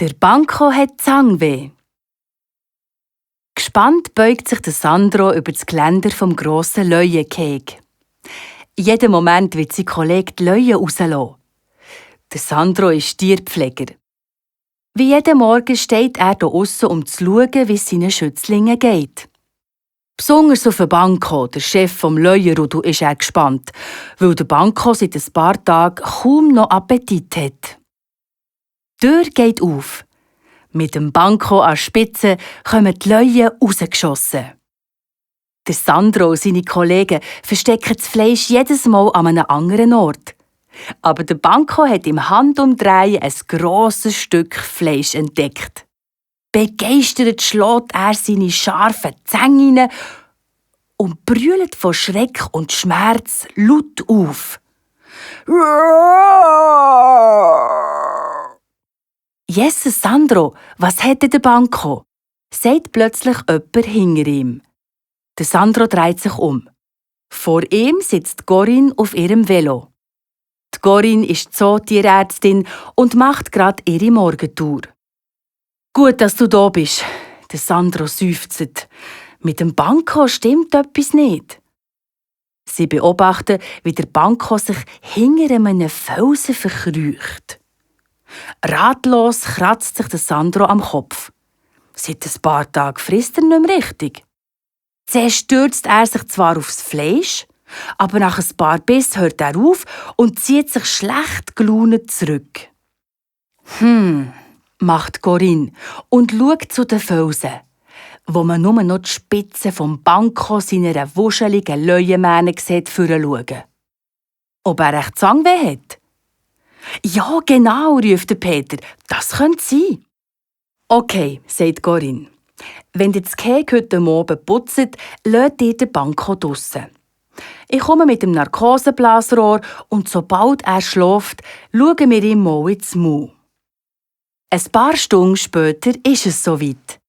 Der Banco hat Zahnweh. Gespannt beugt sich der Sandro über das Geländer vom grossen Leuenkeg. Jeden Moment wird sein Kollege die Leuen rauslassen. Der Sandro ist Tierpfleger. Wie jeden Morgen steht er hier aussen, um zu schauen, wie es seinen Schützlingen geht. Besonders auf den Banco, der Chef vom Leuenrudel, ist er gespannt, weil der Banco seit ein paar Tagen kaum noch Appetit hat. Die Tür geht auf. Mit dem Banco an der Spitze kommen die Leuen rausgeschossen. Der Sandro und seine Kollegen verstecken das Fleisch jedes Mal an einem anderen Ort. Aber der Banco hat im Handumdrehen ein grosses Stück Fleisch entdeckt. Begeistert schlägt er seine scharfen Zähne rein und brüllt von Schreck und Schmerz laut auf. «Jesus, Sandro, was hätte der Banco?» sagt plötzlich jemand hinter ihm. Der Sandro dreht sich um. Vor ihm sitzt Corinne auf ihrem Velo. Die Corinne ist Zootierärztin und macht gerade ihre Morgentour. «Gut, dass du da bist», der Sandro seufzt. «Mit dem Banco stimmt etwas nicht.» Sie beobachten, wie der Banco sich hinter einem Felsen verkriecht. Ratlos kratzt sich der Sandro am Kopf. Seit ein paar Tagen frisst er nicht mehr richtig. Zuerst stürzt er sich zwar aufs Fleisch, aber nach ein paar Bissen hört er auf und zieht sich schlecht gelaunt zurück. Macht Corinne und schaut zu den Felsen, wo man nur noch die Spitze vom Banco seiner wuscheligen Leuenmähne sieht, schauen. Ob er echt Zahnweh hat? «Ja, genau», ruft der Peter. «Das könnte sein.» «Okay», sagt Corinne. «Wenn ihr das Keg heute Morgen putzt, lasst ihr den Banco draussen. Ich komme mit dem Narkoseblasrohr und sobald er schläft, schauen wir ihm mal ins Maul.» Ein paar Stunden später ist es soweit.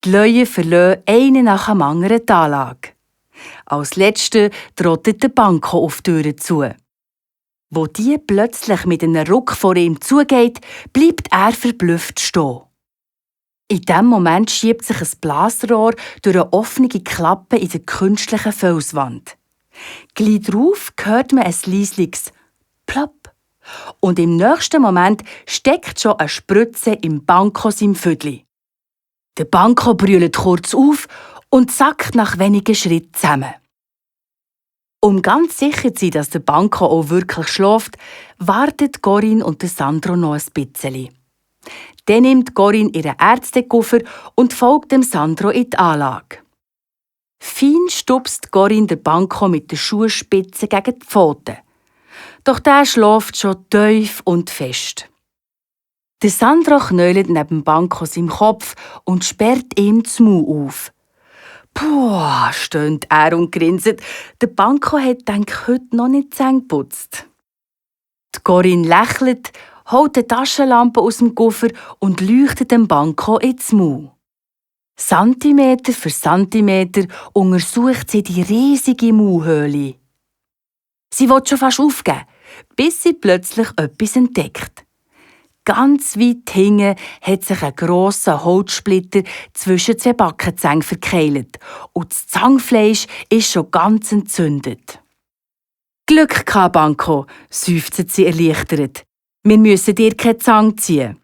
Die Leuen verlassen einen nach dem anderen die Anlage. Als Letzter trottet der Banco auf die Türe zu. Wo die plötzlich mit einem Ruck vor ihm zugeht, bleibt er verblüfft stehen. In diesem Moment schiebt sich ein Blasrohr durch eine offene Klappe in der künstlichen Felswand. Gleich darauf hört man ein leisliches Plopp. Und im nächsten Moment steckt schon eine Spritze im Banco seinem Vödli. Der Banco brüllt kurz auf und sackt nach wenigen Schritten zusammen. Um ganz sicher zu sein, dass der Banco auch wirklich schläft, wartet Corinne und Sandro noch ein bisschen. Dann nimmt Corinne ihren Ärztekoffer und folgt dem Sandro in die Anlage. Fein stupst Corinne den Banco mit der Schuhspitze gegen die Pfoten. Doch der schläft schon tief und fest. Der Sandro knäulet neben dem Banco seinen Kopf und sperrt ihm das Maul auf. «Puh», stöhnt er und grinset. Der Banco hat heute noch nicht die Zähne geputzt. Die Corinne lächelt, holt eine Taschenlampe aus dem Koffer und leuchtet dem Banco ins Maul. Zentimeter für Zentimeter untersucht sie die riesige Maulhöhle. Sie will schon fast aufgeben, bis sie plötzlich etwas entdeckt. Ganz weit hinten hat sich ein grosser Holzsplitter zwischen zwei Backenzähnen verkeilt und das Zahnfleisch ist schon ganz entzündet. «Glück gehabt, Banco», seufzt sie erleichtert. «Wir müssen dir keine Zange ziehen.»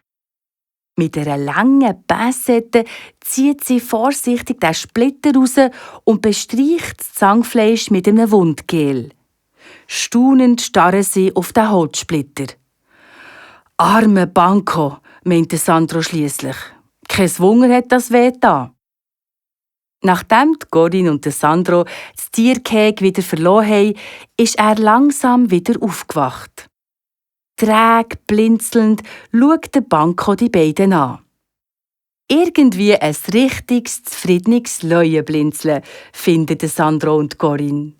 Mit einer langen Pincette zieht sie vorsichtig den Splitter raus und bestreicht das Zahnfleisch mit einem Wundgel. Staunend starren sie auf den Holzsplitter. «Arme Banco», meinte Sandro schliesslich. «Kein Wunder hat das weh getan.» Nachdem Corinne und Sandro das Tierkeg wieder verloren haben, ist er langsam wieder aufgewacht. Träge, blinzelnd, schaut der Banco die beiden an. Irgendwie ein richtiges, zufriedenes Leuenblinzeln, finden Sandro und Corinne.